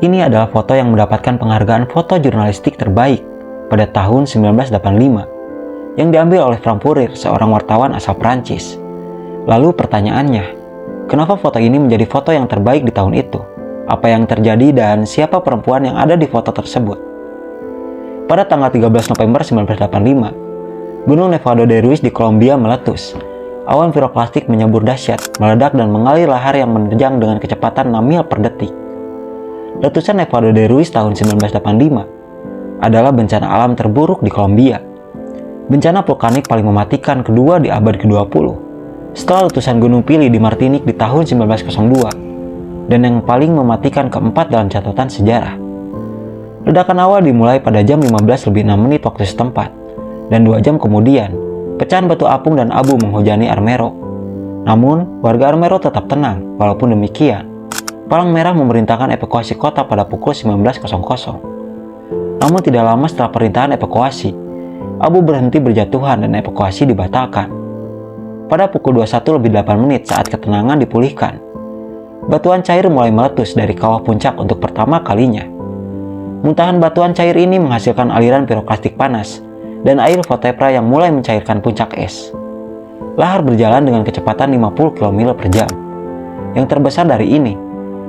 Ini adalah foto yang mendapatkan penghargaan foto jurnalistik terbaik pada tahun 1985 yang diambil oleh Frank Fourier, seorang wartawan asal Prancis. Lalu pertanyaannya, kenapa foto ini menjadi foto yang terbaik di tahun itu? Apa yang terjadi dan siapa perempuan yang ada di foto tersebut? Pada tanggal 13 November 1985, Gunung Nevado de Ruiz di Kolombia meletus. Awan piroklastik menyembur dahsyat, meledak dan mengalir lahar yang menerjang dengan kecepatan 6 mil per detik. Letusan Nevado de Ruiz tahun 1985 adalah bencana alam terburuk di Kolombia. Bencana vulkanik paling mematikan kedua di abad ke-20 setelah letusan Gunung Pili di Martinique di tahun 1902 dan yang paling mematikan keempat dalam catatan sejarah. Ledakan awal dimulai pada jam 15:06 waktu setempat dan 2 jam kemudian pecahan batu apung dan abu menghujani Armero. Namun, warga Armero tetap tenang. Walaupun demikian, Palang Merah memerintahkan evakuasi kota pada pukul 19.00. Namun tidak lama setelah perintahan evakuasi, abu berhenti berjatuhan dan evakuasi dibatalkan. Pada pukul 21:08 saat ketenangan dipulihkan, batuan cair mulai meletus dari kawah puncak untuk pertama kalinya. Muntahan batuan cair ini menghasilkan aliran piroklastik panas dan air Votepra yang mulai mencairkan puncak es. Lahar berjalan dengan kecepatan 50 km per jam. Yang terbesar dari ini,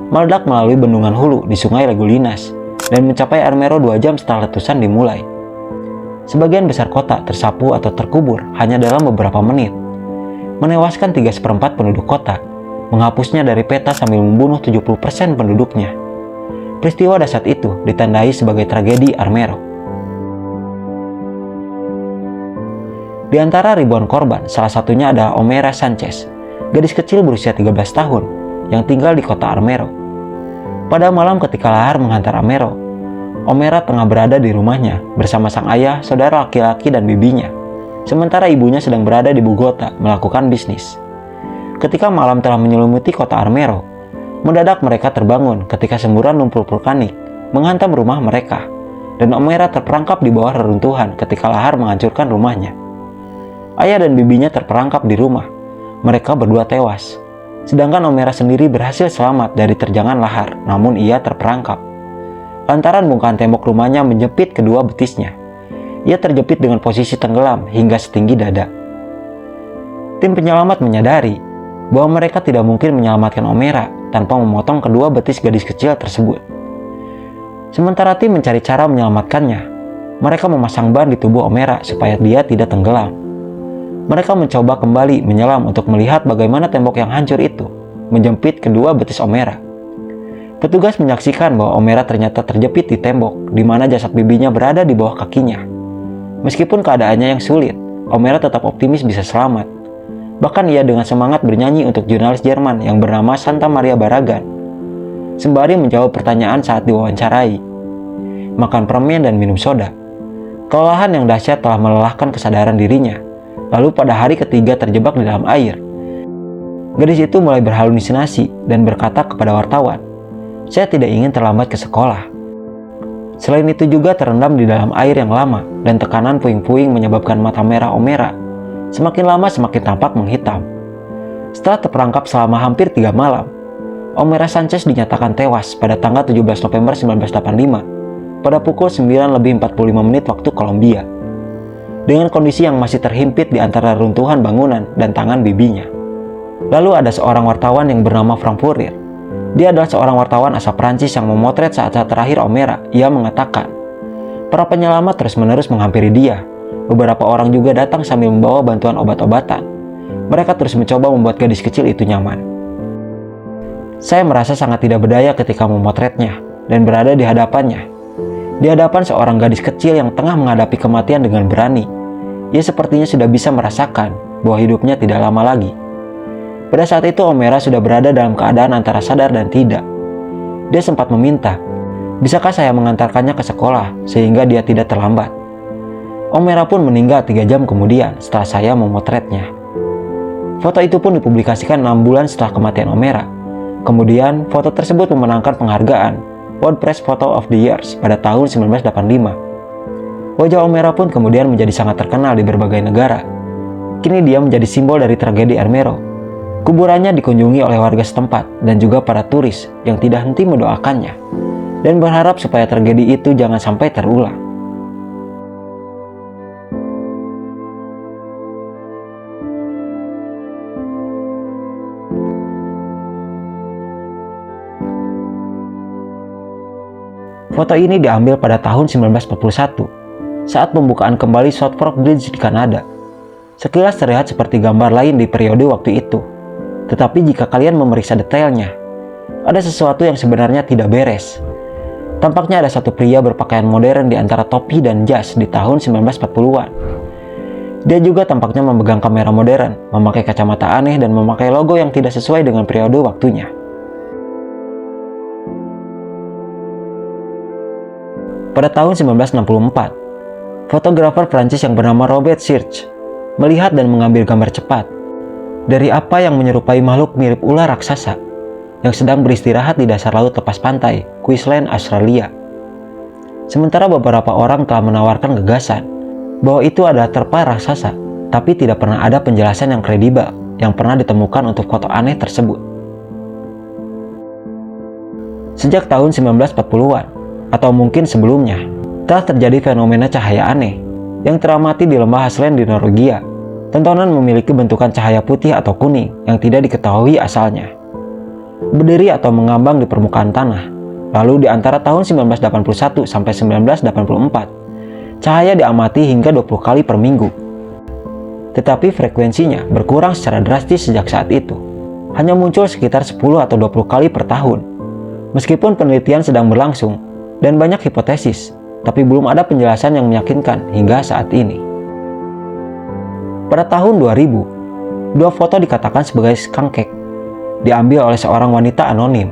meledak melalui bendungan hulu di Sungai Regulinas dan mencapai Armero 2 jam setelah letusan dimulai. Sebagian besar kota tersapu atau terkubur hanya dalam beberapa menit, menewaskan 3/4 penduduk kota, menghapusnya dari peta sambil membunuh 70% penduduknya. Peristiwa dahsyat itu ditandai sebagai tragedi Armero. Di antara ribuan korban, salah satunya adalah Omera Sanchez, gadis kecil berusia 13 tahun yang tinggal di kota Armero. Pada malam ketika lahar menghantar Armero, Omera tengah berada di rumahnya bersama sang ayah, saudara laki-laki dan bibinya, sementara ibunya sedang berada di Bogota melakukan bisnis. Ketika malam telah menyelimuti kota Armero, mendadak mereka terbangun ketika semburan lumpur vulkanik menghantam rumah mereka, dan Omera terperangkap di bawah reruntuhan ketika lahar menghancurkan rumahnya. Ayah dan bibinya terperangkap di rumah. Mereka berdua tewas. Sedangkan Omera sendiri berhasil selamat dari terjangan lahar, namun ia terperangkap. Lantaran bongkahan tembok rumahnya menjepit kedua betisnya. Ia terjepit dengan posisi tenggelam hingga setinggi dada. Tim penyelamat menyadari bahwa mereka tidak mungkin menyelamatkan Omera tanpa memotong kedua betis gadis kecil tersebut. Sementara tim mencari cara menyelamatkannya, mereka memasang ban di tubuh Omera supaya dia tidak tenggelam. Mereka mencoba kembali menyelam untuk melihat bagaimana tembok yang hancur itu menjepit kedua betis Omera. Petugas menyaksikan bahwa Omera ternyata terjepit di tembok di mana jasad bibinya berada di bawah kakinya. Meskipun keadaannya yang sulit, Omera tetap optimis bisa selamat. Bahkan ia dengan semangat bernyanyi untuk jurnalis Jerman yang bernama Santa Maria Barragan, sembari menjawab pertanyaan saat diwawancarai. Makan permen dan minum soda. Kelelahan yang dahsyat telah melelahkan kesadaran dirinya. Lalu pada hari ketiga terjebak di dalam air, gadis itu mulai berhalusinasi dan berkata kepada wartawan, "Saya tidak ingin terlambat ke sekolah." Selain itu juga terendam di dalam air yang lama dan tekanan puing-puing menyebabkan mata merah Omera semakin lama semakin tampak menghitam. Setelah terperangkap selama hampir 3 malam, Omera Sanchez dinyatakan tewas pada tanggal 17 November 1985 pada pukul 9:45 waktu Kolombia, dengan kondisi yang masih terhimpit di antara runtuhan bangunan dan tangan bibinya. Lalu ada seorang wartawan yang bernama Frank Fourier. Dia adalah seorang wartawan asal Prancis yang memotret saat-saat terakhir Omera. Ia mengatakan, para penyelamat terus-menerus menghampiri dia. Beberapa orang juga datang sambil membawa bantuan obat-obatan. Mereka terus mencoba membuat gadis kecil itu nyaman. Saya merasa sangat tidak berdaya ketika memotretnya dan berada di hadapannya. Di hadapan seorang gadis kecil yang tengah menghadapi kematian dengan berani. Ia sepertinya sudah bisa merasakan bahwa hidupnya tidak lama lagi. Pada saat itu Omera sudah berada dalam keadaan antara sadar dan tidak. Dia sempat meminta, "Bisakah saya mengantarkannya ke sekolah sehingga dia tidak terlambat?" Omera pun meninggal 3 jam kemudian setelah saya memotretnya. Foto itu pun dipublikasikan 6 bulan setelah kematian Omera. Kemudian foto tersebut memenangkan penghargaan World Press Photo of the Years pada tahun 1985. Wajah Omera pun kemudian menjadi sangat terkenal di berbagai negara. Kini dia menjadi simbol dari tragedi Armero. Kuburannya dikunjungi oleh warga setempat dan juga para turis yang tidak henti mendoakannya. dan berharap supaya tragedi itu jangan sampai terulang. Foto ini diambil pada tahun 1941 saat pembukaan kembali South Fork Bridge di Kanada. Sekilas terlihat seperti gambar lain di periode waktu itu. Tetapi jika kalian memeriksa detailnya, ada sesuatu yang sebenarnya tidak beres. Tampaknya ada satu pria berpakaian modern di antara topi dan jas di tahun 1940-an. Dia juga tampaknya memegang kamera modern, memakai kacamata aneh dan memakai logo yang tidak sesuai dengan periode waktunya. Pada tahun 1964, fotografer Prancis yang bernama Robert Sirch melihat dan mengambil gambar cepat dari apa yang menyerupai makhluk mirip ular raksasa yang sedang beristirahat di dasar laut lepas pantai Queensland, Australia. Sementara beberapa orang telah menawarkan gagasan bahwa itu adalah terpa raksasa, tapi tidak pernah ada penjelasan yang kredibel yang pernah ditemukan untuk foto aneh tersebut. Sejak tahun 1940-an, atau mungkin sebelumnya, telah terjadi fenomena cahaya aneh yang teramati di lembah Hasland di Norwegia. Tontonan memiliki bentukan cahaya putih atau kuning yang tidak diketahui asalnya, berdiri atau mengambang di permukaan tanah. Lalu di antara tahun 1981 sampai 1984, cahaya diamati hingga 20 kali per minggu. Tetapi frekuensinya berkurang secara drastis sejak saat itu, hanya muncul sekitar 10 atau 20 kali per tahun. Meskipun penelitian sedang berlangsung dan banyak hipotesis, tapi belum ada penjelasan yang meyakinkan hingga saat ini. Pada tahun 2000, dua foto dikatakan sebagai skunkcake diambil oleh seorang wanita anonim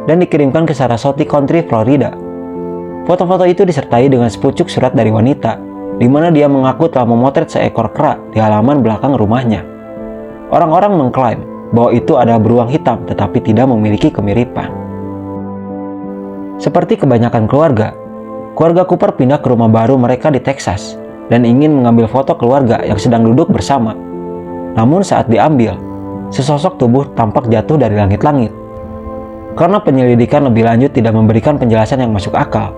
dan dikirimkan ke Sarasota County, Florida. Foto-foto itu disertai dengan sepucuk surat dari wanita, di mana dia mengaku telah memotret seekor kera di halaman belakang rumahnya. Orang-orang mengklaim bahwa itu adalah beruang hitam tetapi tidak memiliki kemiripan. Seperti kebanyakan keluarga Cooper pindah ke rumah baru mereka di Texas dan ingin mengambil foto keluarga yang sedang duduk bersama. Namun saat diambil, sesosok tubuh tampak jatuh dari langit-langit. Karena penyelidikan lebih lanjut tidak memberikan penjelasan yang masuk akal.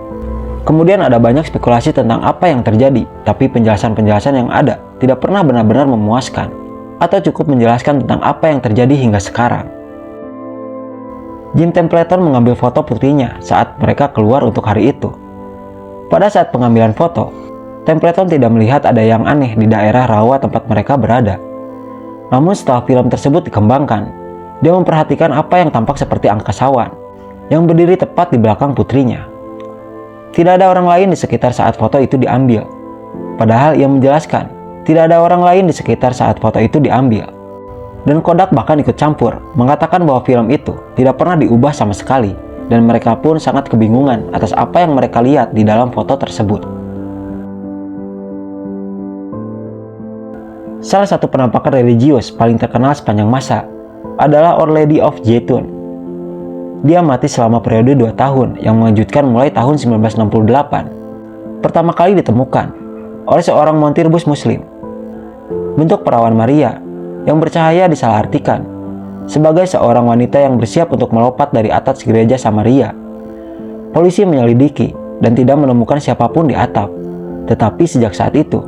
Kemudian ada banyak spekulasi tentang apa yang terjadi, tapi penjelasan-penjelasan yang ada tidak pernah benar-benar memuaskan atau cukup menjelaskan tentang apa yang terjadi hingga sekarang. Jim Templeton mengambil foto putrinya saat mereka keluar untuk hari itu. Pada saat pengambilan foto, Templeton tidak melihat ada yang aneh di daerah rawa tempat mereka berada. Namun setelah film tersebut dikembangkan, dia memperhatikan apa yang tampak seperti angkasawan yang berdiri tepat di belakang putrinya. Tidak ada orang lain di sekitar saat foto itu diambil. Padahal ia menjelaskan, tidak ada orang lain di sekitar saat foto itu diambil. Dan Kodak bahkan ikut campur, mengatakan bahwa film itu tidak pernah diubah sama sekali, dan mereka pun sangat kebingungan atas apa yang mereka lihat di dalam foto tersebut. Salah satu penampakan religius paling terkenal sepanjang masa adalah Our Lady of Zaytun. Dia mati selama periode 2 tahun yang mengejutkan mulai tahun 1968. Pertama kali ditemukan oleh seorang montirbus muslim. Bentuk perawan Maria yang bercahaya disalahartikan sebagai seorang wanita yang bersiap untuk melompat dari atap gereja Samaria. Polisi menyelidiki dan tidak menemukan siapapun di atap. Tetapi sejak saat itu,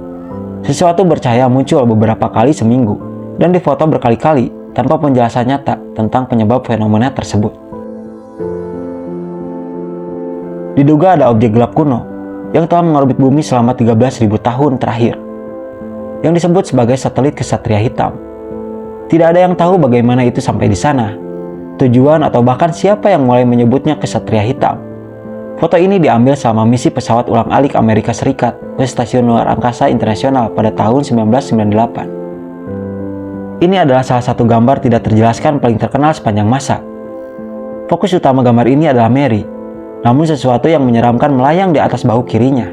sesuatu bercahaya muncul beberapa kali seminggu dan difoto berkali-kali tanpa penjelasan nyata tentang penyebab fenomena tersebut. Diduga ada objek gelap kuno yang telah mengorbit bumi selama 13.000 tahun terakhir, yang disebut sebagai satelit kesatria hitam. Tidak ada yang tahu bagaimana itu sampai di sana, tujuan atau bahkan siapa yang mulai menyebutnya kesatria hitam. Foto ini diambil selama misi pesawat ulang-alik Amerika Serikat ke Stasiun Luar Angkasa Internasional pada tahun 1998. Ini adalah salah satu gambar tidak terjelaskan paling terkenal sepanjang masa. Fokus utama gambar ini adalah Mary, namun sesuatu yang menyeramkan melayang di atas bahu kirinya.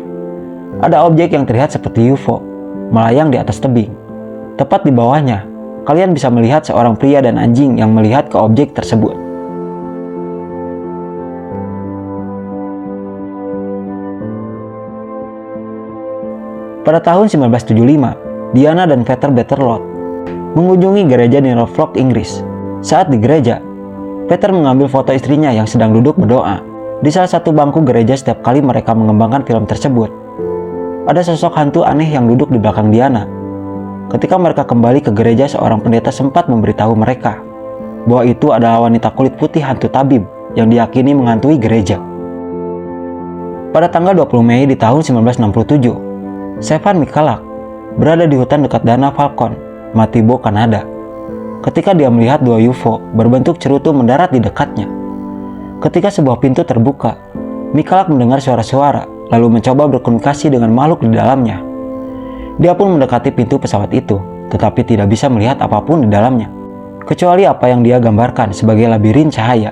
Ada objek yang terlihat seperti UFO, melayang di atas tebing. Tepat di bawahnya, kalian bisa melihat seorang pria dan anjing yang melihat ke objek tersebut. Pada tahun 1975, Diana dan Peter Betterlot mengunjungi gereja di Norfolk, Inggris. Saat di gereja, Peter mengambil foto istrinya yang sedang duduk berdoa. Di salah satu bangku gereja setiap kali mereka mengembangkan film tersebut, ada sosok hantu aneh yang duduk di belakang Diana. Ketika mereka kembali ke gereja, seorang pendeta sempat memberitahu mereka bahwa itu adalah wanita kulit putih hantu tabib yang diyakini menghantui gereja. Pada tanggal 20 Mei di tahun 1967, Stefan Michalak berada di hutan dekat Danau Falcon, Matibo, Kanada. Ketika dia melihat dua UFO berbentuk cerutu mendarat di dekatnya. Ketika sebuah pintu terbuka, Michalak mendengar suara-suara lalu mencoba berkomunikasi dengan makhluk di dalamnya. Dia pun mendekati pintu pesawat itu, tetapi tidak bisa melihat apapun di dalamnya, kecuali apa yang dia gambarkan sebagai labirin cahaya.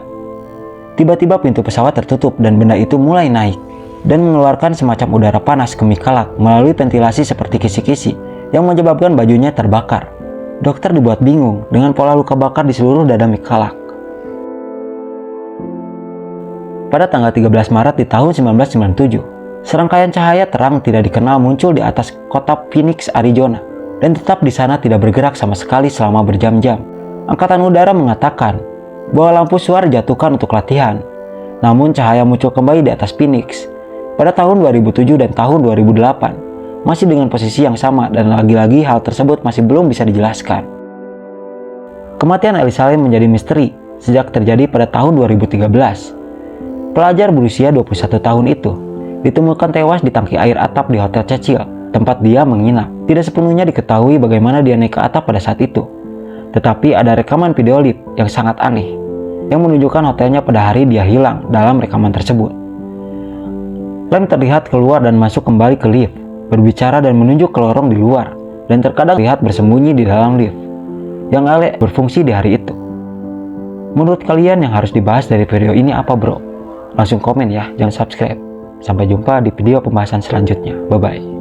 Tiba-tiba pintu pesawat tertutup dan benda itu mulai naik dan mengeluarkan semacam udara panas ke Michalak melalui ventilasi seperti kisi-kisi yang menyebabkan bajunya terbakar. Dokter dibuat bingung dengan pola luka bakar di seluruh dada Michalak. Pada tanggal 13 Maret di tahun 1997, serangkaian cahaya terang tidak dikenal muncul di atas kota Phoenix, Arizona, dan tetap di sana tidak bergerak sama sekali selama berjam-jam. Angkatan Udara mengatakan bahwa lampu suar dijatuhkan untuk latihan, namun cahaya muncul kembali di atas Phoenix pada tahun 2007 dan tahun 2008, masih dengan posisi yang sama, dan lagi-lagi hal tersebut masih belum bisa dijelaskan. Kematian Elisa Lam menjadi misteri sejak terjadi pada tahun 2013. Pelajar berusia 21 tahun itu ditemukan tewas di tangki air atap di Hotel Cecil, tempat dia menginap. Tidak sepenuhnya diketahui bagaimana dia naik ke atap pada saat itu, tetapi ada rekaman video lift yang sangat aneh yang menunjukkan hotelnya pada hari dia hilang dalam rekaman tersebut. Lam terlihat keluar dan masuk kembali ke lift, berbicara dan menunjuk ke lorong di luar, dan terkadang terlihat bersembunyi di dalam lift yang alih berfungsi di hari itu. Menurut kalian yang harus dibahas dari video ini apa, bro? Langsung komen ya, jangan subscribe. Sampai jumpa di video pembahasan selanjutnya. Bye-bye.